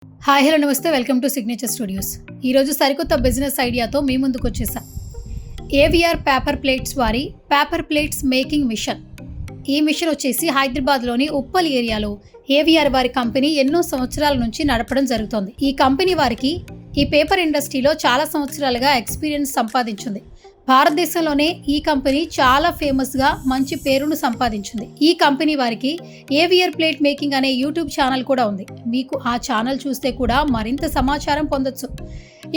Hi hello నమస్తే, welcome to signature studios. ఈరోజు సరికొత్త బిజినెస్ ఐడియాతో మీ ముందుకు వచ్చేసాం. ఏవిఆర్ పేపర్ ప్లేట్స్ వారి పేపర్ ప్లేట్స్ మేకింగ్ మిషన్. ఈ మిషన్ వచ్చేసి హైదరాబాద్లోని ఉప్పల్ ఏరియాలో ఏవిఆర్ వారి కంపెనీ ఎన్నో సంవత్సరాల నుంచి నడపడం జరుగుతోంది. ఈ కంపెనీ వారికి ఈ పేపర్ ఇండస్ట్రీలో చాలా సంవత్సరాలుగా ఎక్స్పీరియన్స్ సంపాదించింది. భారతదేశంలోనే ఈ కంపెనీ చాలా ఫేమస్గా మంచి పేరును సంపాదించింది. ఈ కంపెనీ వారికి ఏవిఆర్ ప్లేట్ మేకింగ్ అనే యూట్యూబ్ ఛానల్ కూడా ఉంది. మీకు ఆ ఛానల్ చూస్తే కూడా మరింత సమాచారం పొందొచ్చు.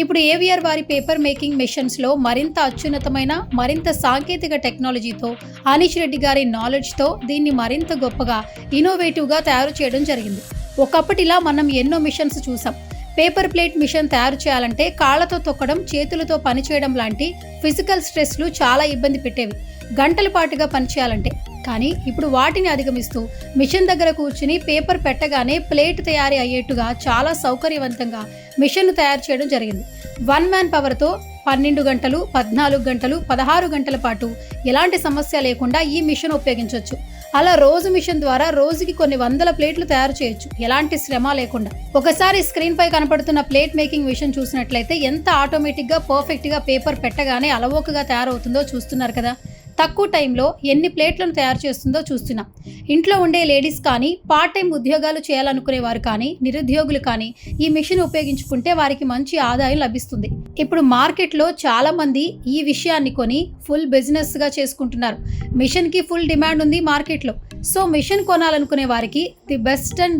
ఇప్పుడు ఏవిఆర్ వారి పేపర్ మేకింగ్ మెషిన్స్లో మరింత అత్యున్నతమైన మరింత సాంకేతిక టెక్నాలజీతో అనీష్ రెడ్డి గారి నాలెడ్జ్తో దీన్ని మరింత గొప్పగా ఇన్నోవేటివ్గా తయారు చేయడం జరిగింది. ఒకప్పటిలా మనం ఎన్నో మిషన్స్ చూసాం. పేపర్ ప్లేట్ మిషన్ తయారు చేయాలంటే కాళ్లతో తొక్కడం, చేతులతో పనిచేయడం లాంటి ఫిజికల్ స్ట్రెస్లు చాలా ఇబ్బంది పెట్టేవి, గంటల పాటుగా పనిచేయాలంటే. కానీ ఇప్పుడు వాటిని అధిగమిస్తూ మిషన్ దగ్గర కూర్చుని పేపర్ పెట్టగానే ప్లేట్ తయారీ అయ్యేట్టుగా చాలా సౌకర్యవంతంగా మిషన్ను తయారు చేయడం జరిగింది. 1 మ్యాన్ పవర్తో 12 గంటలు, 14 గంటలు, 16 గంటల పాటు ఎలాంటి సమస్య లేకుండా ఈ మిషన్ ఉపయోగించవచ్చు. అలా రోజు మిషన్ ద్వారా రోజుకి కొన్ని వందల ప్లేట్లు తయారు చేయొచ్చు, ఎలాంటి శ్రమ లేకుండా. ఒకసారి స్క్రీన్ పై కనపడుతున్న ప్లేట్ మేకింగ్ మిషన్ చూసినట్లయితే ఎంత ఆటోమేటిక్గా పర్ఫెక్ట్గా పేపర్ పెట్టగానే అలవోకగా తయారవుతుందో చూస్తున్నారు కదా. తక్కువ టైంలో ఎన్ని ప్లేట్లను తయారు చేస్తుందో చూస్తున్నాం. ఇంట్లో ఉండే లేడీస్ కానీ, పార్ట్ టైం ఉద్యోగాలు చేయాలనుకునే వారు కానీ, నిరుద్యోగులు కానీ ఈ మిషన్ ఉపయోగించుకుంటే వారికి మంచి ఆదాయం లభిస్తుంది. ఇప్పుడు మార్కెట్లో చాలా మంది ఈ విషయాన్ని కొని ఫుల్ బిజినెస్గా చేసుకుంటున్నారు. మిషన్కి ఫుల్ డిమాండ్ ఉంది మార్కెట్లో. సో మిషన్ కొనాలనుకునే వారికి ది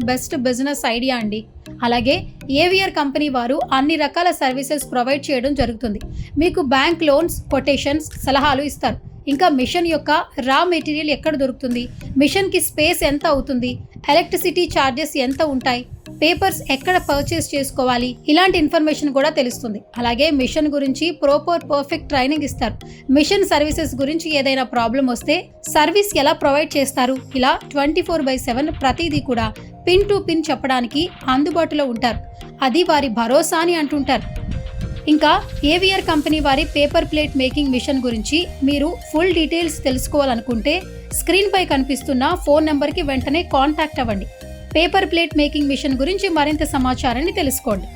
బెస్ట్ బిజినెస్ ఐడియా అండి. అలాగే ఏవిఆర్ కంపెనీ వారు అన్ని రకాల సర్వీసెస్ ప్రొవైడ్ చేయడం జరుగుతుంది. మీకు బ్యాంక్ లోన్స్, కొటేషన్స్, సలహాలు ఇస్తారు. ఇంకా మిషన్ యొక్క రా మెటీరియల్ ఎక్కడ దొరుకుతుంది, మిషన్కి స్పేస్ ఎంత అవుతుంది, ఎలక్ట్రిసిటీ ఛార్జెస్ ఎంత ఉంటాయి, పేపర్స్ ఎక్కడ పర్చేస్ చేసుకోవాలి, ఇలాంటి ఇన్ఫర్మేషన్ కూడా తెలుస్తుంది. అలాగే మిషన్ గురించి పర్ఫెక్ట్ ట్రైనింగ్ ఇస్తారు. మిషన్ సర్వీసెస్ గురించి ఏదైనా ప్రాబ్లం వస్తే సర్వీస్ ఎలా ప్రొవైడ్ చేస్తారు, ఇలా 24/7 ప్రతిదీ కూడా పిన్ టు పిన్ చెప్పడానికి అందుబాటులో ఉంటారు. అది వారి భరోసా అని అంటుంటారు. ఇంకా ఏవిఆర్ కంపెనీ వారి పేపర్ ప్లేట్ మేకింగ్ మిషన్ గురించి మీరు ఫుల్ డీటెయిల్స్ తెలుసుకోవాలనుకుంటే స్క్రీన్ పై కనిపిస్తున్న ఫోన్ నెంబర్కి వెంటనే కాంటాక్ట్ అవ్వండి. పేపర్ ప్లేట్ మేకింగ్ మిషన్ గురించి మరింత సమాచారాన్ని తెలుసుకోండి.